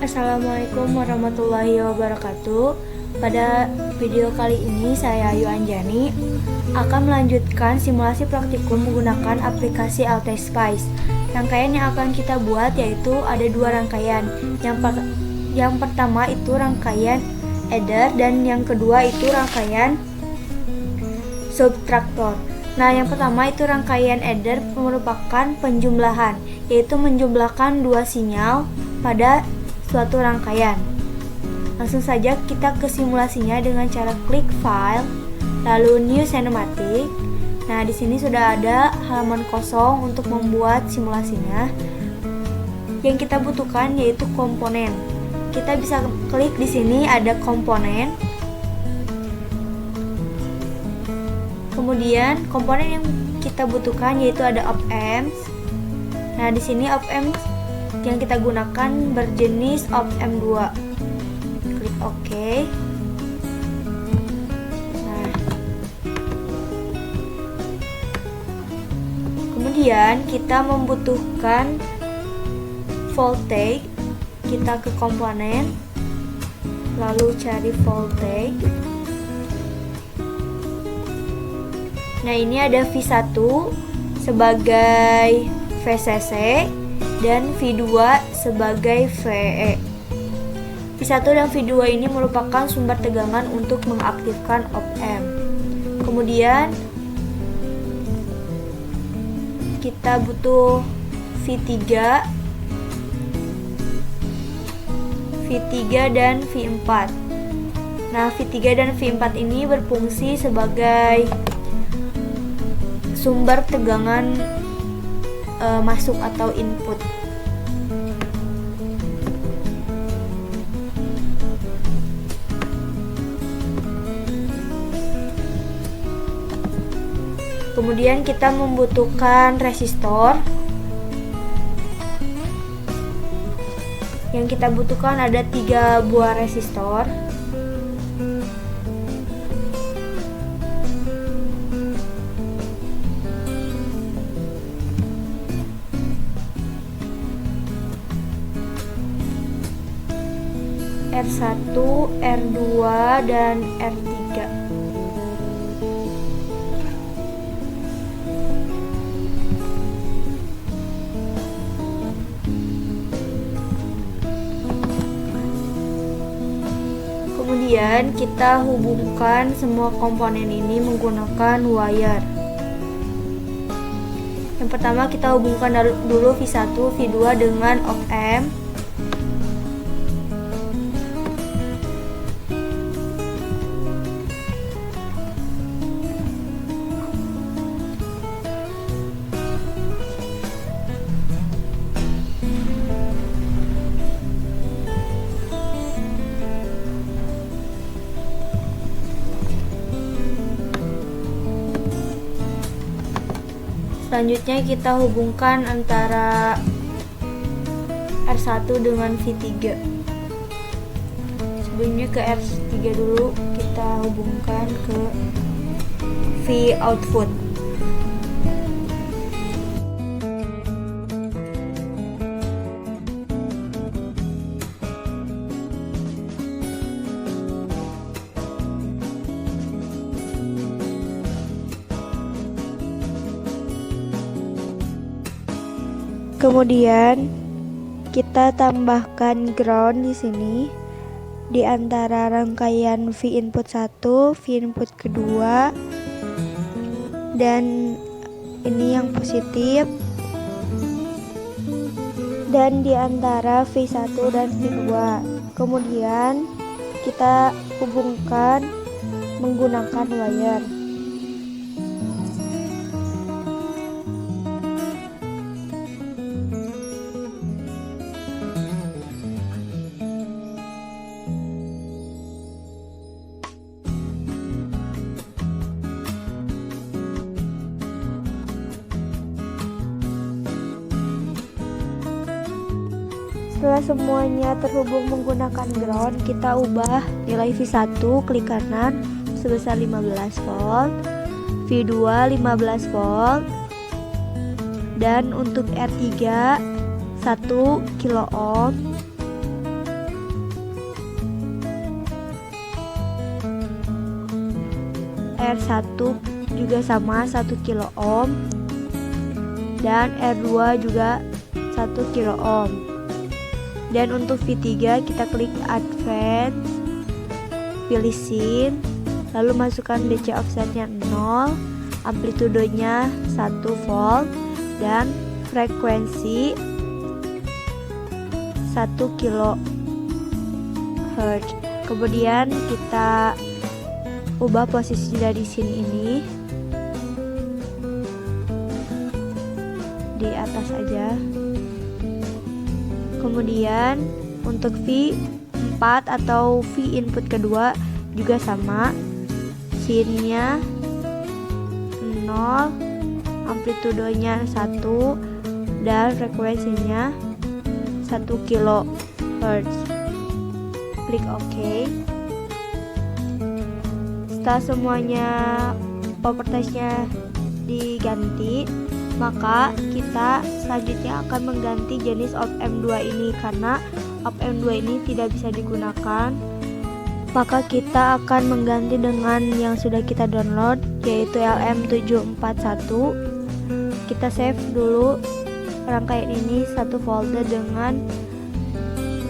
Assalamualaikum warahmatullahi wabarakatuh. Pada video kali ini saya Ayu Anjani akan melanjutkan simulasi praktikum menggunakan aplikasi AlteSpice. Rangkaian yang akan kita buat yaitu ada dua rangkaian. Yang pertama itu rangkaian adder dan yang kedua itu rangkaian subtraktor. Nah, yang pertama itu rangkaian adder merupakan penjumlahan, yaitu menjumlahkan dua sinyal pada suatu rangkaian. Langsung saja kita ke simulasinya dengan cara klik file, lalu new cinematic. Nah, di sini sudah ada halaman kosong untuk membuat simulasinya. Yang kita butuhkan yaitu komponen. Kita bisa klik di sini ada komponen. Kemudian komponen yang kita butuhkan yaitu ada op-amps. Nah, di sini op-amps yang kita gunakan berjenis op-amp 2. Klik OK. Nah, kemudian kita membutuhkan voltage. Kita ke komponen, lalu cari voltage. Nah, ini ada V1 sebagai VCC dan V2 sebagai VE. V1 dan V2 ini merupakan sumber tegangan untuk mengaktifkan op-amp. Kemudian kita butuh V3 dan V4. Nah, V3 dan V4 ini berfungsi sebagai sumber tegangan masuk atau input. Kemudian kita membutuhkan resistor. Yang kita butuhkan ada 3 buah resistor. R1, R2, dan R3. Kemudian kita hubungkan semua komponen ini menggunakan wire. Yang pertama kita hubungkan dulu V1, V2 dengan op-amp. Selanjutnya kita hubungkan antara R1 dengan V3. Sebelumnya ke R3 dulu, kita hubungkan ke V output. Kemudian kita tambahkan ground di sini di antara rangkaian V input 1, V input kedua, dan ini yang positif, dan di antara V1 dan V2. Kemudian kita hubungkan menggunakan wire. Setelah semuanya terhubung menggunakan ground, kita ubah nilai V1 klik kanan sebesar 15 volt, V2 15 volt, dan untuk R3 1 kilo ohm, R1 juga sama 1 kilo ohm, dan R2 juga 1 kilo ohm. Dan untuk V3 kita klik advance, pilih scene, lalu masukkan DC offsetnya 0, amplitudenya 1 volt, dan frekuensi 1 kHz. Kemudian kita ubah posisi dari scene ini di atas aja. Kemudian untuk V4 atau V input kedua juga sama, scene-nya 0, amplitudenya 1, dan frekuensinya 1 kHz. Klik OK. Setelah semuanya propertiesnya diganti, maka kita selanjutnya akan mengganti jenis op-amp 2 ini. Karena op-amp 2 ini tidak bisa digunakan, maka kita akan mengganti dengan yang sudah kita download, yaitu LM741. Kita save dulu rangkaian ini satu folder dengan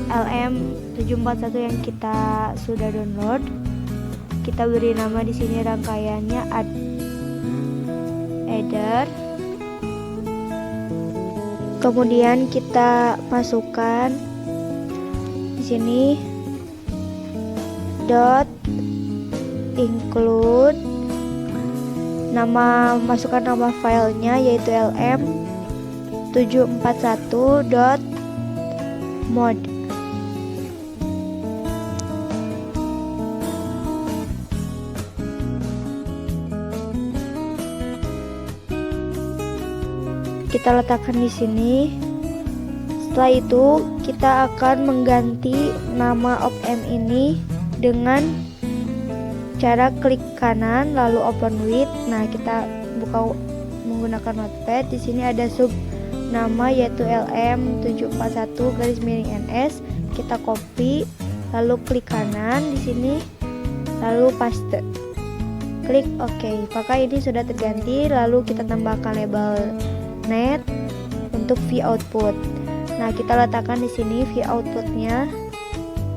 LM741 yang kita sudah download. Kita beri nama di sini rangkaiannya adder. Kemudian kita masukkan di sini dot include, masukkan nama filenya yaitu lm741.mod. Kita letakkan di sini. Setelah itu kita akan mengganti nama op-amp ini dengan cara klik kanan lalu open with. Nah, kita buka menggunakan notepad. Di sini ada sub nama yaitu LM741_NS. Kita copy lalu klik kanan di sini lalu paste. Klik OK. Maka ini sudah terganti. Lalu kita tambahkan label net untuk V output. Nah, kita letakkan di sini V outputnya.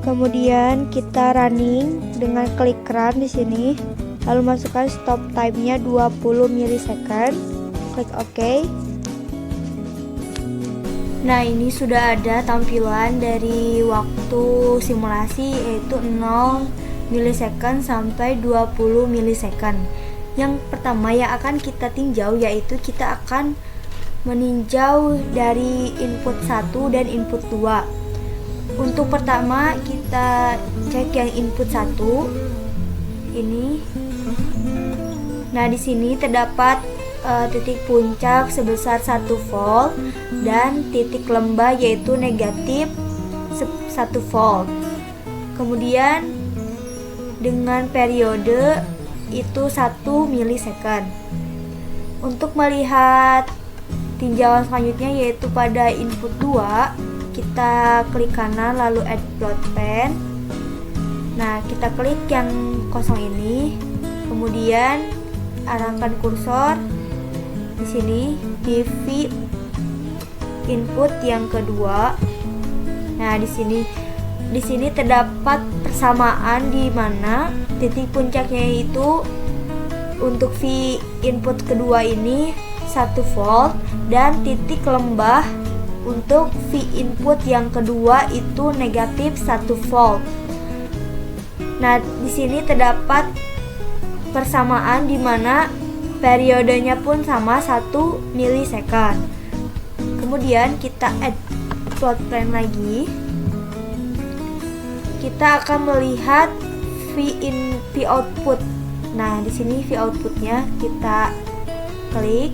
Kemudian kita running dengan klik run di sini, lalu masukkan stop time-nya 20 milisecond. Klik OK. Nah, ini sudah ada tampilan dari waktu simulasi yaitu 0 milisecond sampai 20 milisecond. Yang pertama yang akan kita tinjau yaitu kita akan meninjau dari input 1 dan input 2. Untuk pertama kita cek yang input 1 ini. Nah, di sini terdapat titik puncak sebesar 1 volt dan titik lembah yaitu negatif 1 volt. Kemudian dengan periode itu 1 milisecond. Untuk melihat tinjauan selanjutnya yaitu pada input 2, kita klik kanan lalu add plot pen. Nah, kita klik yang kosong ini, kemudian arahkan kursor di sini di V input yang kedua. Nah, di sini terdapat persamaan di mana titik puncaknya itu untuk V input kedua ini 1 volt dan titik lembah untuk V input yang kedua itu negatif 1 volt. Nah, di sini terdapat persamaan di mana periodenya pun sama 1 milisecond. Kemudian kita add plot plan lagi. Kita akan melihat V output. Nah, di sini V outputnya kita klik.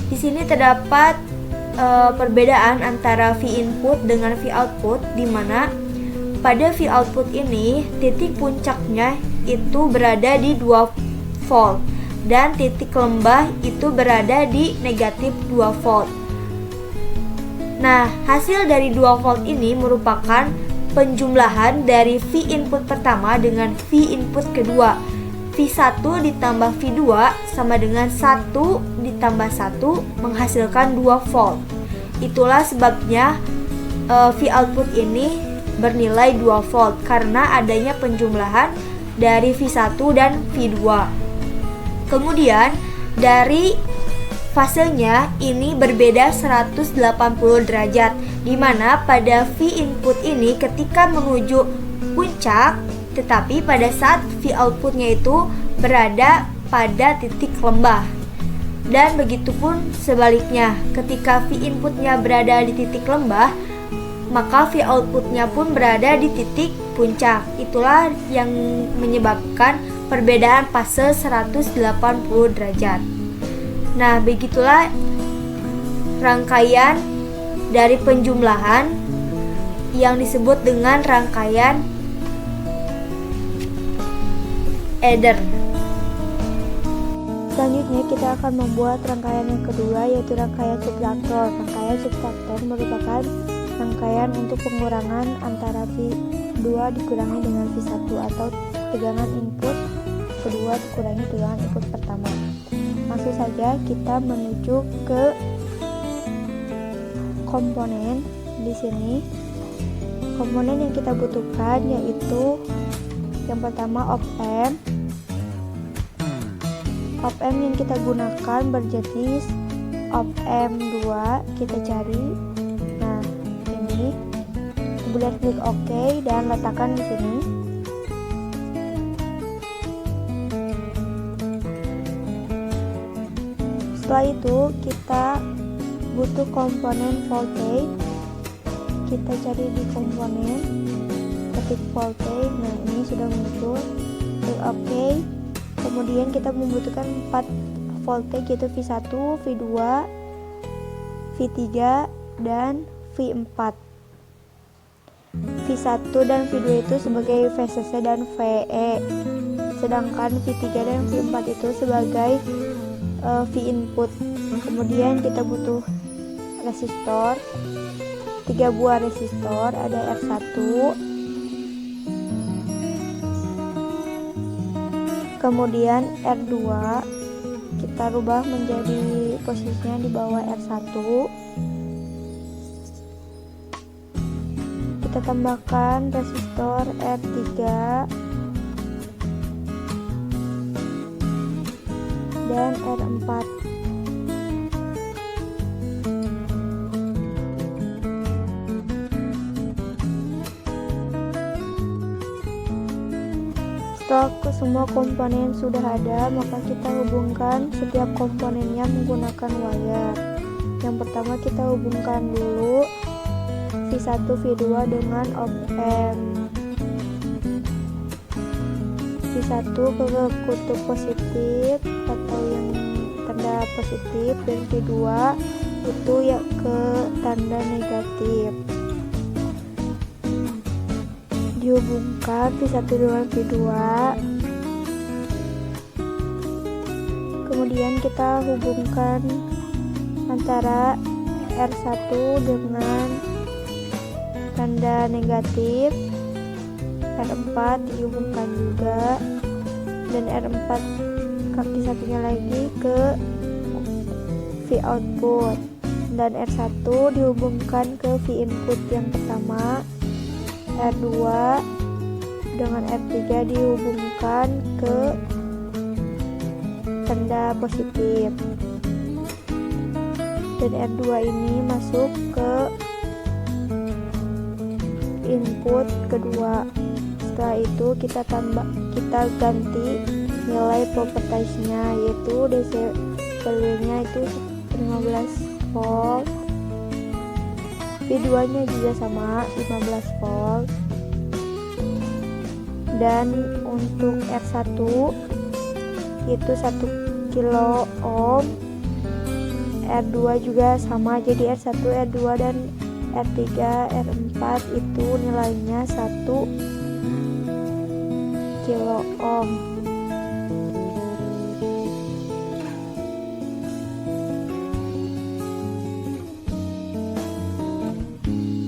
Di sini terdapat perbedaan antara V input dengan V output, di mana pada V output ini titik puncaknya itu berada di 2 volt dan titik lembah itu berada di negatif 2 volt. Nah, hasil dari 2 volt ini merupakan penjumlahan dari V input pertama dengan V input kedua. V1 ditambah V2 sama dengan 1 ditambah 1 menghasilkan 2 volt. Itulah sebabnya V output ini bernilai 2 volt karena adanya penjumlahan dari V1 dan V2. Kemudian dari fasenya ini berbeda 180 derajat, di mana pada V input ini ketika menuju puncak, tetapi pada saat V outputnya itu berada pada titik lembah. Dan begitupun sebaliknya, ketika V inputnya berada di titik lembah, maka V outputnya pun berada di titik puncak. Itulah yang menyebabkan perbedaan fase 180 derajat. Nah, begitulah rangkaian dari penjumlahan yang disebut dengan rangkaian Adder. Selanjutnya kita akan membuat rangkaian yang kedua, yaitu rangkaian subtraktor. Rangkaian subtraktor merupakan rangkaian untuk pengurangan antara V2 dikurangi dengan V1 atau tegangan input kedua dikurangi tegangan input pertama. Langsung saja kita menuju ke komponen. Di sini komponen yang kita butuhkan yaitu yang pertama op-amp. Op-amp yang kita gunakan berjenis op-amp 2. Kita cari. Nah, ini kemudian klik OK dan letakkan di sini. Setelah itu kita butuh komponen voltage. Kita cari di komponen, ketik voltage. Nah, ini sudah muncul. Klik OK. Kemudian kita membutuhkan 4 voltage, yaitu V1, V2, V3 dan V4. V1 dan V2 itu sebagai VCC dan VE, sedangkan V3 dan V4 itu sebagai V input. Kemudian kita butuh resistor, 3 buah resistor, ada R1, kemudian R2 kita rubah menjadi posisinya di bawah R1. Kita tambahkan resistor R3 dan R4. Setelah semua komponen sudah ada, maka kita hubungkan setiap komponennya menggunakan wire. Yang pertama kita hubungkan dulu V1 V2 dengan op-amp. V1 ke kutub positif atau yang tanda positif, dan V2 itu ya ke tanda negatif. Dihubungkan V1 dengan V2. Kemudian kita hubungkan antara R1 dengan tanda negatif, R4 dihubungkan juga, dan R4 kaki satunya lagi ke V output, dan R1 dihubungkan ke V input yang pertama. R2 dengan R3 dihubungkan ke tanda positif, dan R2 ini masuk ke input kedua. Setelah itu kita ganti nilai propertiesnya, yaitu DC value-nya itu 15 volt, V2 nya juga sama 15 volt, dan untuk R1 itu 1 kilo ohm. R2 juga sama, jadi R1, R2 dan R3, R4 itu nilainya 1 kilo ohm.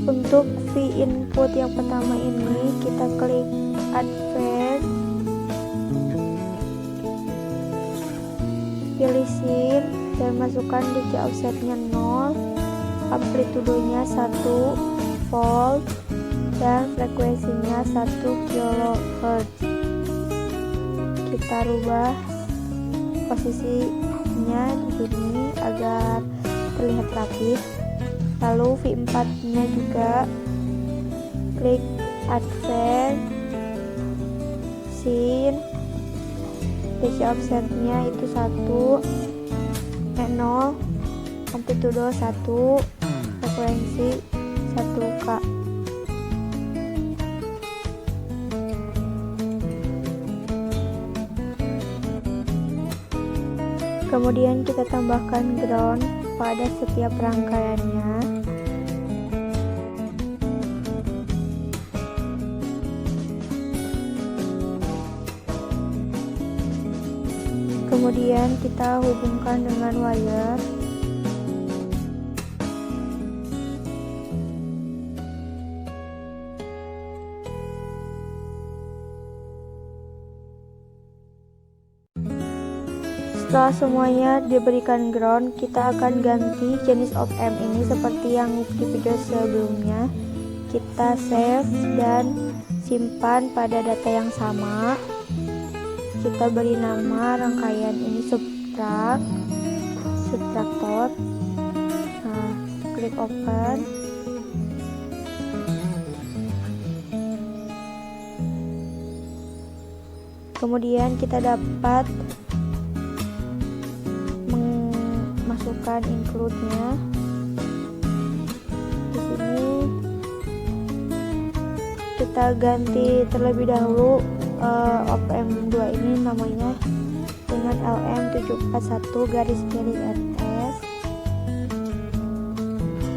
Untuk V input yang pertama ini kita klik advance, pilih scene dan masukkan DC offsetnya 0, amplitudonya 1 volt dan frekuensinya 1 kHz. Kita rubah posisinya di sini agar terlihat rapi. Lalu V4 nya juga klik advance, scene, DC offsetnya itu 1, 0, amplitudo 1, frekuensi 1K. Kemudian kita tambahkan ground pada setiap rangkaiannya. Kemudian kita hubungkan dengan wire. Setelah semuanya diberikan ground, kita akan ganti jenis op-amp ini seperti yang di video sebelumnya. Kita save dan simpan pada data yang sama. Kita beri nama rangkaian ini subtractor. Nah, klik open. Kemudian kita dapat masukkan include-nya. Di sini kita ganti terlebih dahulu op-amp 2 ini namanya dengan LM741-RS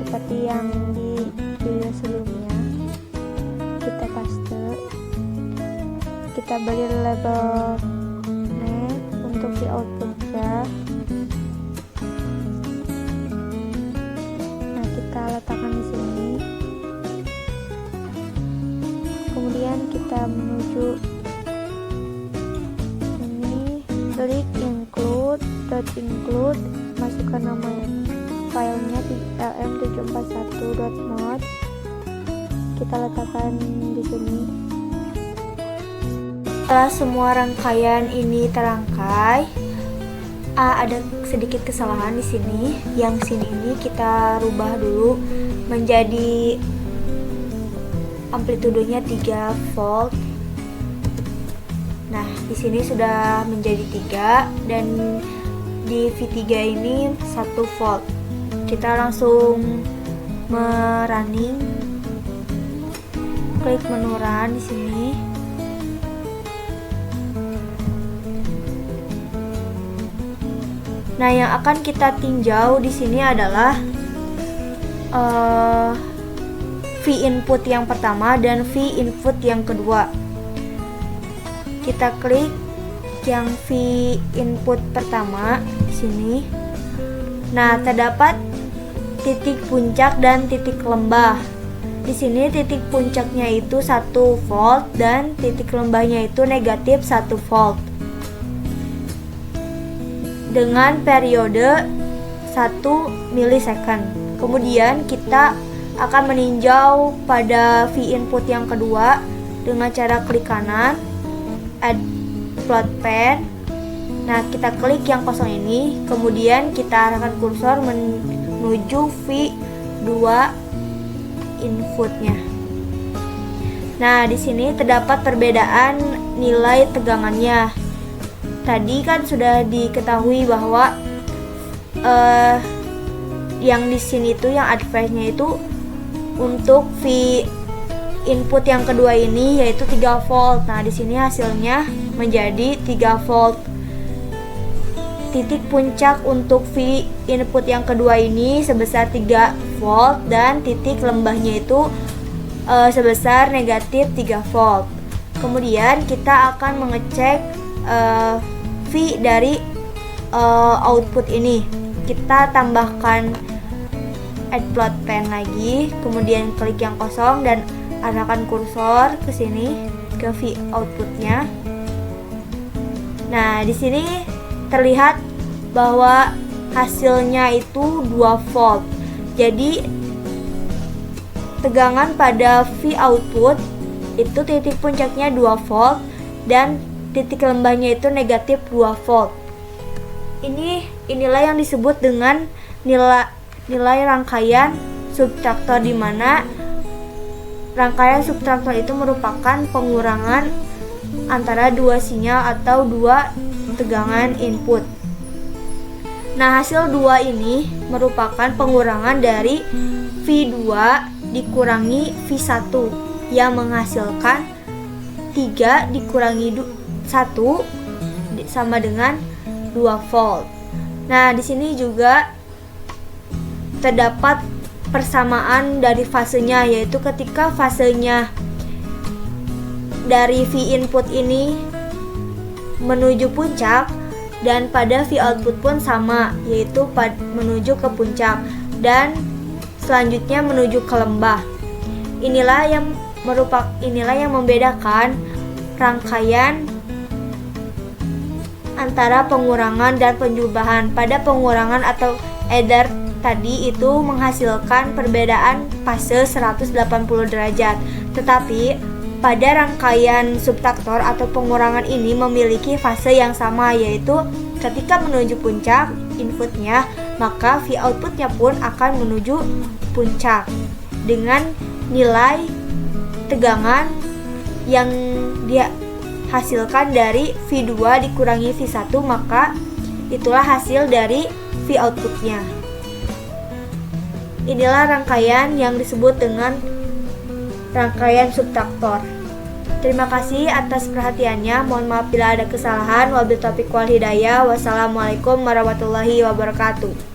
seperti yang di video sebelumnya. Kita paste, kita beri label name untuk di outputnya. Nah, kita letakkan di sini. Kemudian kita menuju klik include, masukkan nama filenya lm741.mod. Kita letakkan di sini. Setelah semua rangkaian ini terangkai, ada sedikit kesalahan di sini. Yang sini ini kita rubah dulu menjadi amplitudonya 3 volt. Nah, di sini sudah menjadi 3 dan di V3 ini 1 volt. Kita langsung merunning. Klik menu run di sini. Nah, yang akan kita tinjau di sini adalah V input yang pertama dan V input yang kedua. Kita klik yang V input pertama di sini. Nah, terdapat titik puncak dan titik lembah. Di sini titik puncaknya itu 1 volt dan titik lembahnya itu negatif 1 volt. Dengan periode 1 milisecond. Kemudian kita akan meninjau pada V input yang kedua dengan cara klik kanan, add plot pen. Nah, kita klik yang kosong ini, kemudian kita arahkan kursor menuju V2 inputnya. Nah, di sini terdapat perbedaan nilai tegangannya. Tadi kan sudah diketahui bahwa yang di sini itu yang advance-nya itu untuk V input yang kedua ini yaitu 3 volt. Nah, di sini hasilnya menjadi 3 volt. Titik puncak untuk V input yang kedua ini sebesar 3 volt dan titik lembahnya itu sebesar negatif 3 volt. Kemudian kita akan mengecek V dari output ini. Kita tambahkan add plot pen lagi, kemudian klik yang kosong dan arahkan kursor ke sini ke V outputnya. Nah, di sini terlihat bahwa hasilnya itu 2 volt. Jadi tegangan pada V output itu titik puncaknya 2 volt dan titik lembahnya itu negatif 2 volt. Inilah yang disebut dengan nilai rangkaian subtraktor, di mana rangkaian subtraktor itu merupakan pengurangan antara dua sinyal atau dua tegangan input. Nah, hasil 2 ini merupakan pengurangan dari V2 dikurangi V1 yang menghasilkan 3 dikurangi 1 sama dengan 2 volt. Nah, di sini juga terdapat persamaan dari fasenya, yaitu ketika fasenya dari V input ini menuju puncak dan pada V output pun sama, yaitu menuju ke puncak dan selanjutnya menuju ke lembah. Inilah yang membedakan rangkaian antara pengurangan dan penjumlahan. Pada pengurangan atau adder tadi itu menghasilkan perbedaan fase 180 derajat. Tetapi pada rangkaian subtraktor atau pengurangan ini memiliki fase yang sama, yaitu ketika menuju puncak inputnya, maka V outputnya pun akan menuju puncak dengan nilai tegangan yang dihasilkan dari V2 dikurangi V1, maka itulah hasil dari V outputnya. Inilah rangkaian yang disebut dengan rangkaian subtraktor. Terima kasih atas perhatiannya. Mohon maaf bila ada kesalahan. Wabillahi taufiq wal hidayah. Wassalamualaikum warahmatullahi wabarakatuh.